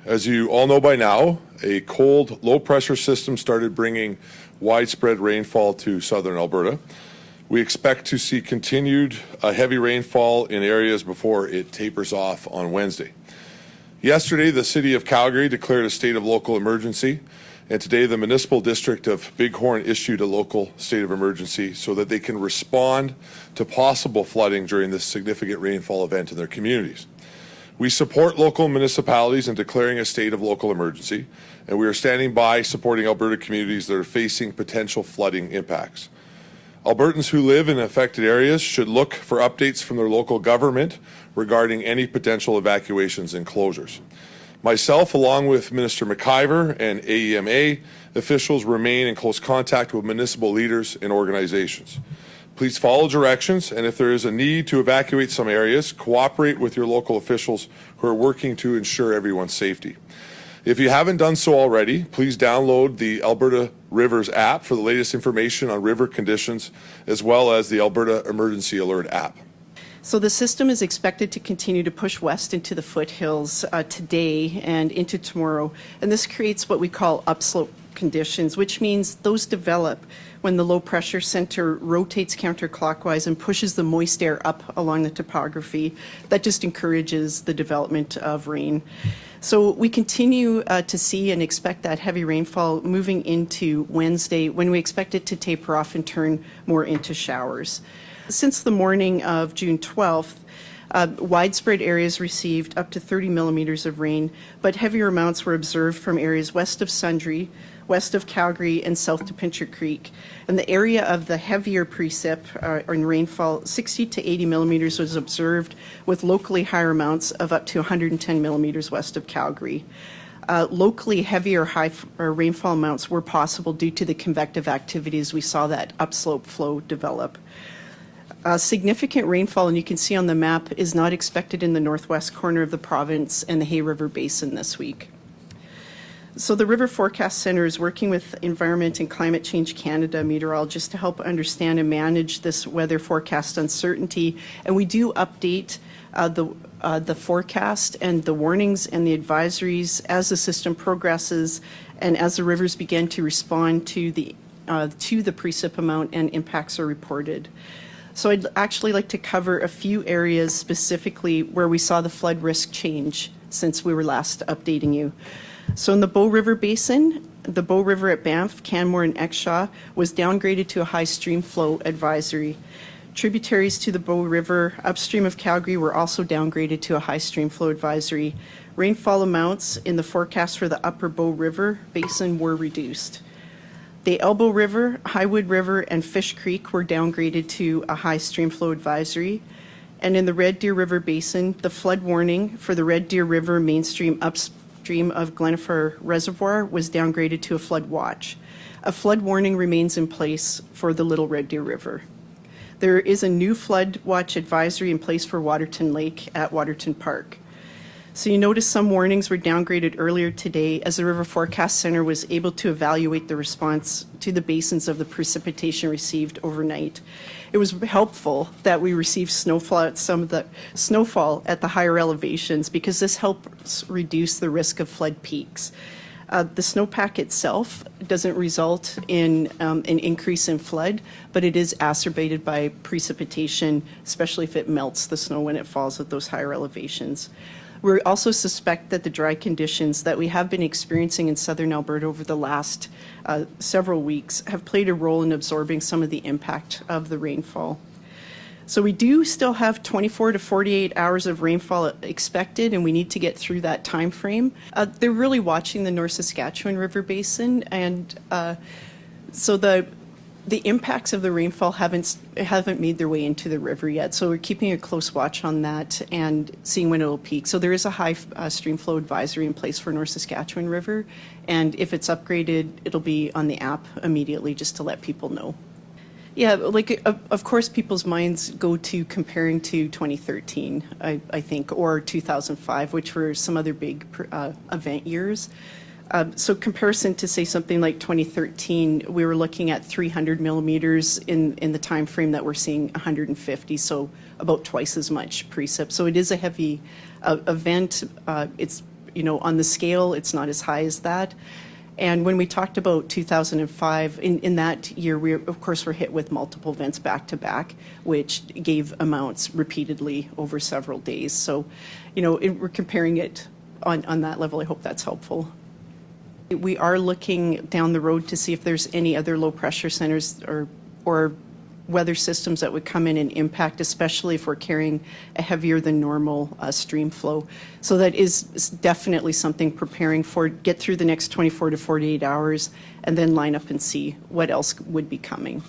As you all know by now, a cold, low-pressure system started bringing widespread rainfall to southern Alberta. We expect to see continued heavy rainfall in areas before it tapers off on Wednesday. Yesterday, the City of Calgary declared a state of local emergency, and today the Municipal District of Bighorn issued a local state of emergency so that they can respond to possible flooding during this significant rainfall event in their communities. We support local municipalities in declaring a state of local emergency, and we are standing by supporting Alberta communities that are facing potential flooding impacts. Albertans who live in affected areas should look for updates from their local government regarding any potential evacuations and closures. Myself, along with Minister McIver and AEMA officials, remain in close contact with municipal leaders and organizations. Please follow directions, and if there is a need to evacuate some areas, cooperate with your local officials who are working to ensure everyone's safety. If you haven't done so already, please download the Alberta Rivers app for the latest information on river conditions, as well as the Alberta Emergency Alert app. So the system is expected to continue to push west into the foothills today and into tomorrow, and this creates what we call upslope conditions, which means those develop when the low pressure center rotates counterclockwise and pushes the moist air up along the topography. That just encourages the development of rain. So we continue to see and expect that heavy rainfall moving into Wednesday, when we expect it to taper off and turn more into showers. Since the morning of June 12th, widespread areas received up to 30 millimeters of rain, but heavier amounts were observed from areas west of Sundre, west of Calgary, and south to Pincher Creek. And the area of the heavier precip in rainfall, 60 to 80 millimeters, was observed, with locally higher amounts of up to 110 millimeters west of Calgary. Locally heavier rainfall amounts were possible due to the convective activities. We saw that upslope flow develop. Significant rainfall, and you can see on the map, is not expected in the northwest corner of the province and the Hay River Basin this week. So the River Forecast Centre is working with Environment and Climate Change Canada meteorologists to help understand and manage this weather forecast uncertainty, and we do update the forecast and the warnings and the advisories as the system progresses and as the rivers begin to respond to the precip amount and impacts are reported. So I'd actually like to cover a few areas specifically where we saw the flood risk change since we were last updating you. So in the Bow River Basin, the Bow River at Banff, Canmore, and Exshaw was downgraded to a high stream flow advisory. Tributaries to the Bow River upstream of Calgary were also downgraded to a high stream flow advisory. Rainfall amounts in the forecast for the upper Bow River Basin were reduced. The Elbow River, Highwood River, and Fish Creek were downgraded to a high stream flow advisory. And in the Red Deer River Basin, the flood warning for the Red Deer River mainstream upstream of Glenfar Reservoir was downgraded to a flood watch. A flood warning remains in place for the Little Red Deer River. There is a new flood watch advisory in place for Waterton Lake at Waterton Park. So you notice some warnings were downgraded earlier today as the River Forecast Centre was able to evaluate the response to the basins of the precipitation received overnight. It was helpful that we received snowfall at the higher elevations, because this helps reduce the risk of flood peaks. The snowpack itself doesn't result in an increase in flood, but it is exacerbated by precipitation, especially if it melts the snow when it falls at those higher elevations. We also suspect that the dry conditions that we have been experiencing in southern Alberta over the last several weeks have played a role in absorbing some of the impact of the rainfall. So we do still have 24 to 48 hours of rainfall expected, and we need to get through that time frame. They're really watching the North Saskatchewan River Basin, and so the impacts of the rainfall haven't made their way into the river yet. So we're keeping a close watch on that and seeing when it will peak. So there is a high stream flow advisory in place for North Saskatchewan River, and if it's upgraded, it'll be on the app immediately, just to let people know. Yeah, like of course people's minds go to comparing to 2013, I think, or 2005, which were some other big event years. So comparison to, say, something like 2013, we were looking at 300 millimeters in the time frame that we're seeing 150, so about twice as much precip. So it is a heavy event. on the scale, it's not as high as that. And when we talked about 2005, in that year, we, of course, were hit with multiple events back to back, which gave amounts repeatedly over several days. So, we're comparing it on that level. I hope that's helpful. We are looking down the road to see if there's any other low pressure centers or weather systems that would come in and impact, especially if we're carrying a heavier than normal stream flow. So that is definitely something preparing for, get through the next 24 to 48 hours and then line up and see what else would be coming.